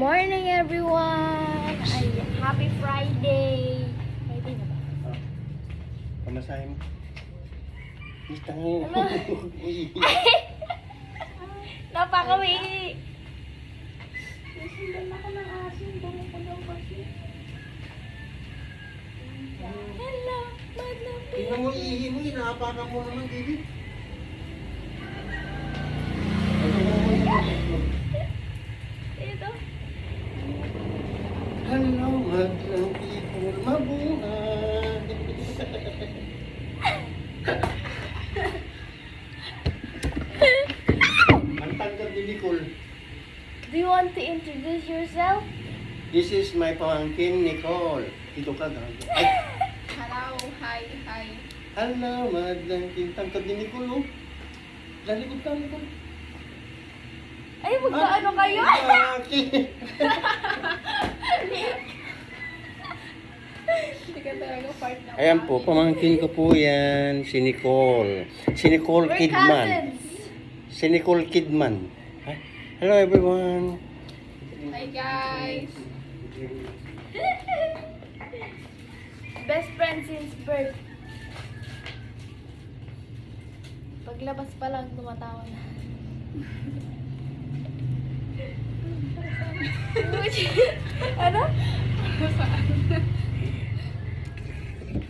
morning, everyone! Ay, happy Friday! Friday na ba? Pamasahin mo. Kita mo. Napakawi! Nasundan ako ng asin. Bango ko daw kasi. Hello, madam. Tingnan mo, ihi mo. Inaapakan mo naman, David. Ito. Hello, madlang people. Mabuhay. Ang tangkad ni Nicole. Do you want to introduce yourself? This is my pamangkin, Nicole. Dito ka, gago. Ay, Hello, hi. hello, madlang tangkad ni Nicole, oh. Lalikod ka, Nicole. Ay, magkaano kayo? Hindi ka talaga part ng Ayan po, pamangkin ko po yan, si Nicole. Si Nicole We're Kidman. cousins. Si Nicole Kidman. Hi. Hello everyone. Hi guys. Best friend since birth. Paglabas pa lang, tumatawa na. Ano?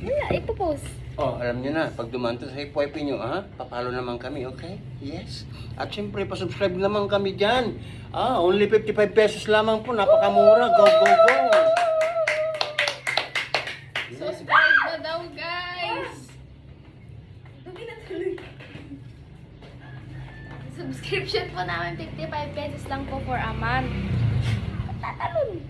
Wala, ipopost. Oh, alam niyo na, pag dumanto sa FYP niyo, papalo naman kami, okay? Yes. At syempre, pa-subscribe naman kami dyan. Only 55 pesos lamang po, napakamura. Go, go, go. Subscribe na daw guys. Dumi na tuloy. Subscription po namin, 55 pesos lang po for a month. Tatalon.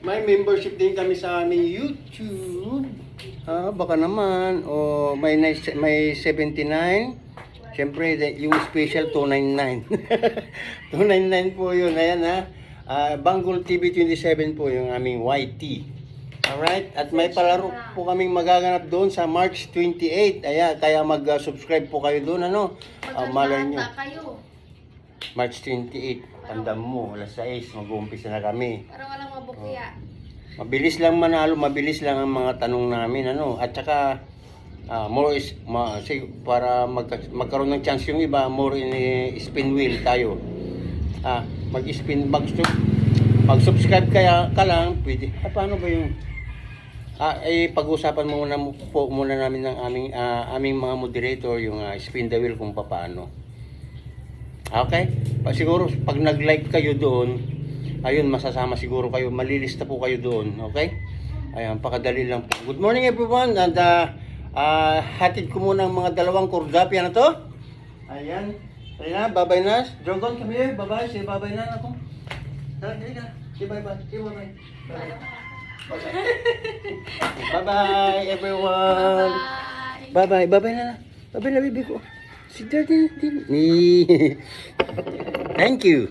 May membership din kami sa aming YouTube. Baka naman. O may 79. Siyempre, yung special 299. 299 po yun. Ayan Banggol TV 27 po yung aming YT. Alright? At may palaro po kaming magaganap doon sa March 28. Ayan, kaya mag-subscribe po kayo doon. Malay nyo. Maganda kayo. March 28. Tandaan mo, alas 6, mag-uumpisa na kami. Para walang mabukya. Mabilis lang manalo, mabilis lang ang mga tanong namin, At saka, para magkaroon ng chance yung iba, more in spin wheel tayo. Mag-spin, mag-subscribe ka lang, pwede. Paano ba yung... pag-usapan muna namin ng aming mga moderator, yung spin the wheel kung paano. Okay? Siguro, pag nag-like kayo doon, ayun, masasama siguro kayo, malilista po kayo doon, okay? Ayan, pakadali lang po. Good morning everyone, and hatid ko muna ang mga dalawang kordapya na to. Ayan, ayan, babay na. Dragon, come here, babay, say babay na ako. Tara, dali ka, say bye-bye, say bye-bye. Bye-bye everyone. Bye! Bye-bye na. Bye-bye na, baby ko. Si Daddy, Thank you.